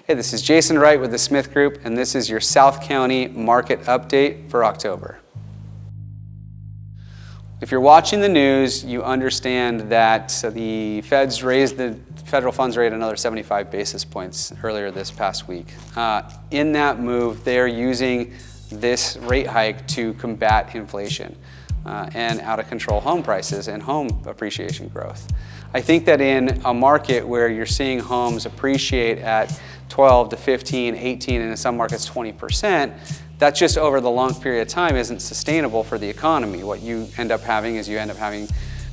Hey, this is Jason Wright with the Smith Group, and this is your South County market update for October. If you're watching the news, you understand that the Feds raised the federal funds rate another 75 basis points earlier this past week. In that move, they're using this rate hike to combat inflation and out-of-control home prices and home appreciation growth. I think that in a market where you're seeing homes appreciate at 12 to 15, 18, and in some markets 20%, that just over the long period of time isn't sustainable for the economy. What you end up having is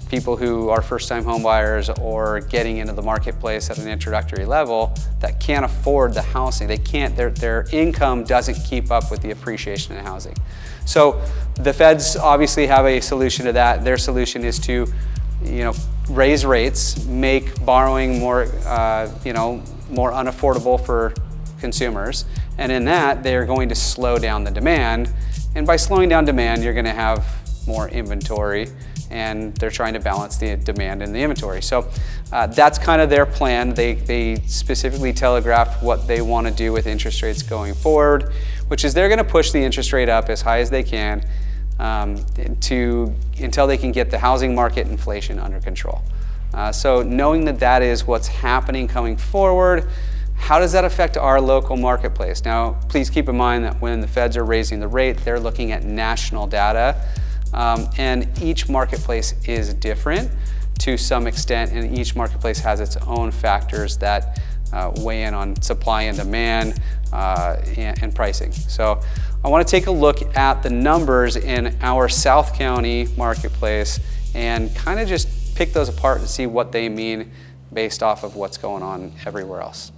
people who are first-time home buyers or getting into the marketplace at an introductory level that can't afford the housing. Their income doesn't keep up with the appreciation in housing. So the Feds obviously have a solution to that. Their solution is to, raise rates, make borrowing more, more unaffordable for consumers. And in that, they're going to slow down the demand. And by slowing down demand, you're going to have more inventory, and they're trying to balance the demand and the inventory. So that's kind of their plan. They specifically telegraphed what they want to do with interest rates going forward, which is they're going to push the interest rate up as high as they can until they can get the housing market inflation under control. So knowing that that is what's happening coming forward, how does that affect our local marketplace? Now, please keep in mind that when the Feds are raising the rate, they're looking at national data, and each marketplace is different to some extent, and each marketplace has its own factors that weigh in on supply and demand and pricing. So I want to take a look at the numbers in our South County marketplace and kind of just pick those apart and see what they mean based off of what's going on everywhere else.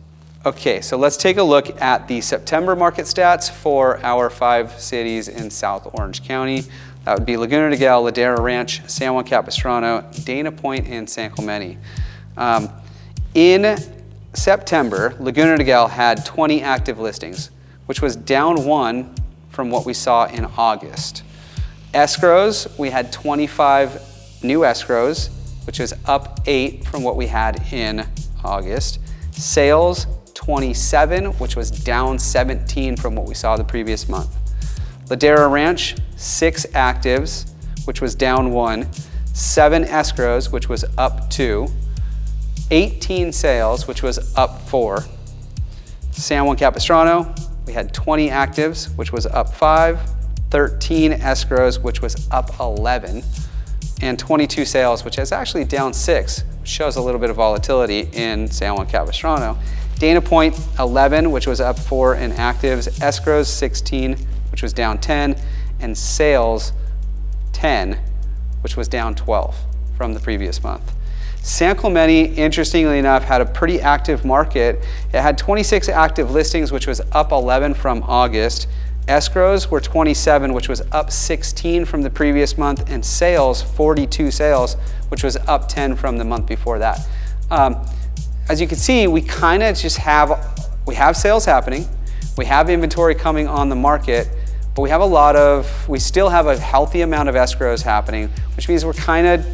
Okay, so let's take a look at the September market stats for our 5 cities in South Orange County. That would be Laguna Niguel, Ladera Ranch, San Juan Capistrano, Dana Point, and San Clemente. In September, Laguna Niguel had 20 active listings, which was down 1 from what we saw in August. Escrows, we had 25 new escrows, which is up 8 from what we had in August. Sales, 27, which was down 17 from what we saw the previous month. Ladera Ranch, 6 actives, which was down 1. 7 escrows, which was up 2. 18 sales, which was up 4. San Juan Capistrano, we had 20 actives, which was up 5. 13 escrows, which was up 11. And 22 sales, which is actually down 6, which shows a little bit of volatility in San Juan Capistrano. Dana Point, 11, which was up 4 in actives. Escrows, 16, which was down 10. And sales, 10, which was down 12 from the previous month. San Clemente, interestingly enough, had a pretty active market. It had 26 active listings, which was up 11 from August. Escrows were 27, which was up 16 from the previous month, and sales, 42 sales, which was up 10 from the month before that. As you can see, we kind of just have sales happening, we have inventory coming on the market, but we still have a healthy amount of escrows happening, which means we're kind of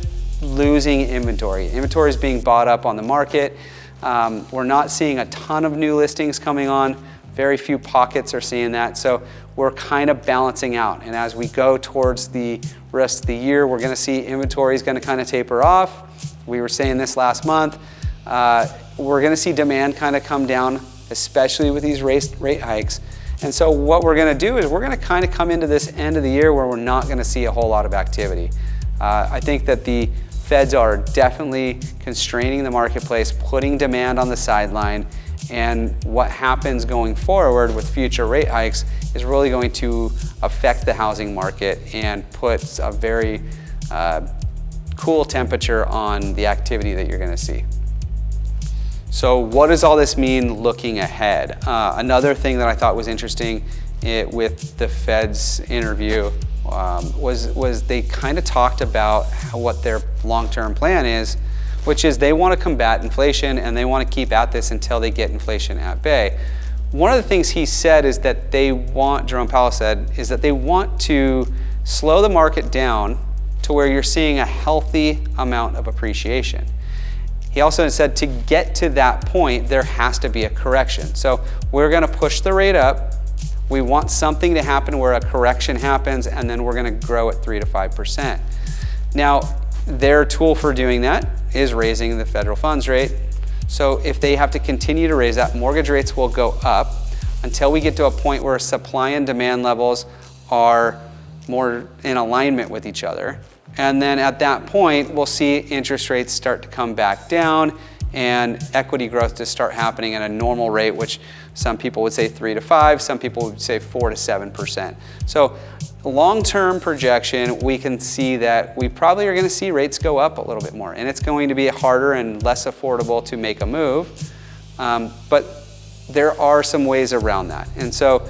losing inventory. Inventory is being bought up on the market. We're not seeing a ton of new listings coming on. Very few pockets are seeing that. So we're kind of balancing out. And as we go towards the rest of the year, we're going to see inventory is going to kind of taper off. We were saying this last month. We're going to see demand kind of come down, especially with these rate hikes. And so what we're going to do is we're going to kind of come into this end of the year where we're not going to see a whole lot of activity. I think that the Feds are definitely constraining the marketplace, putting demand on the sideline, and what happens going forward with future rate hikes is really going to affect the housing market and put a very cool temperature on the activity that you're going to see. So what does all this mean looking ahead? Another thing that I thought was interesting with the Fed's interview was they kind of talked about what their long-term plan is, which is they want to combat inflation and they want to keep at this until they get inflation at bay. One of the things he said is that Jerome Powell said, is that they want to slow the market down to where you're seeing a healthy amount of appreciation. He also said to get to that point, there has to be a correction. So we're going to push the rate up. We want something to happen where a correction happens, and then we're going to grow at 3 to 5%. Now, their tool for doing that is raising the federal funds rate. So if they have to continue to raise that, mortgage rates will go up until we get to a point where supply and demand levels are more in alignment with each other. And then at that point, we'll see interest rates start to come back down and equity growth to start happening at a normal rate, which some people would say 3 to 5, some people would say 4 to 7%. So long-term projection, we can see that we probably are going to see rates go up a little bit more, and it's going to be harder and less affordable to make a move. But there are some ways around that. And so,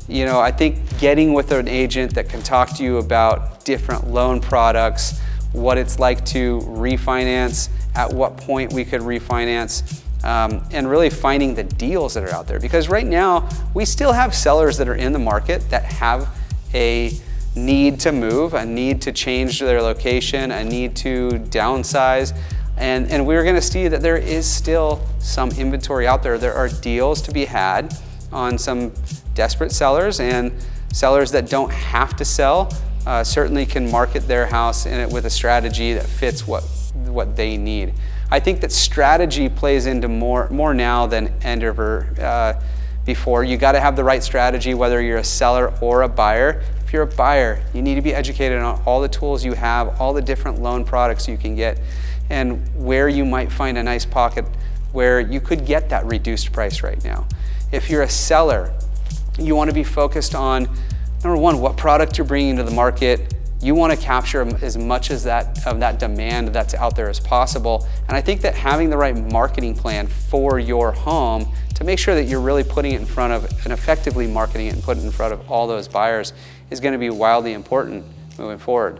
you know, I think getting with an agent that can talk to you about different loan products, what it's like to refinance, at what point we could refinance, and really finding the deals that are out there. Because right now, we still have sellers that are in the market that have a need to move, a need to change their location, a need to downsize. And we're going to see that there is still some inventory out there. There are deals to be had on some desperate sellers, and sellers that don't have to sell certainly can market their house in it with a strategy that fits what they need. I think that strategy plays into more now than ever before. You got to have the right strategy, whether you're a seller or a buyer. If you're a buyer, you need to be educated on all the tools you have, all the different loan products you can get, and where you might find a nice pocket where you could get that reduced price right now. If you're a seller, you want to be focused on, number one, what product you're bringing to the market. You want to capture as much as of that demand that's out there as possible. And I think that having the right marketing plan for your home to make sure that you're really putting it in front of and effectively marketing it and putting it in front of all those buyers is going to be wildly important moving forward.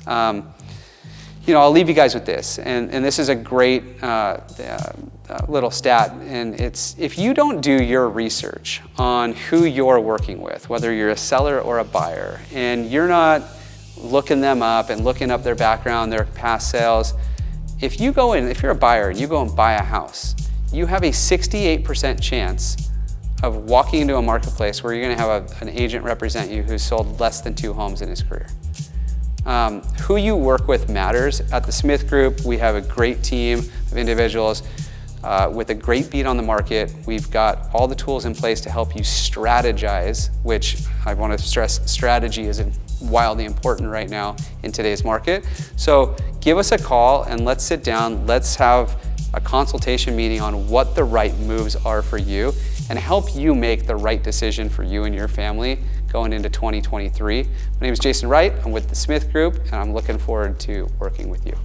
You know, I'll leave you guys with this, and this is a great little stat, and it's if you don't do your research on who you're working with, whether you're a seller or a buyer, and you're not looking them up and looking up their background, their past sales, if you're a buyer and you go and buy a house, you have a 68% chance of walking into a marketplace where you're going to have an agent represent you who's sold less than 2 homes in his career. Who you work with matters. At the Smith Group, we have a great team of individuals with a great beat on the market. We've got all the tools in place to help you strategize, which I want to stress, strategy is wildly important right now in today's market. So give us a call and let's sit down. Let's have a consultation meeting on what the right moves are for you and help you make the right decision for you and your family going into 2023. My name is Jason Wright. I'm with the Smith Group, and I'm looking forward to working with you.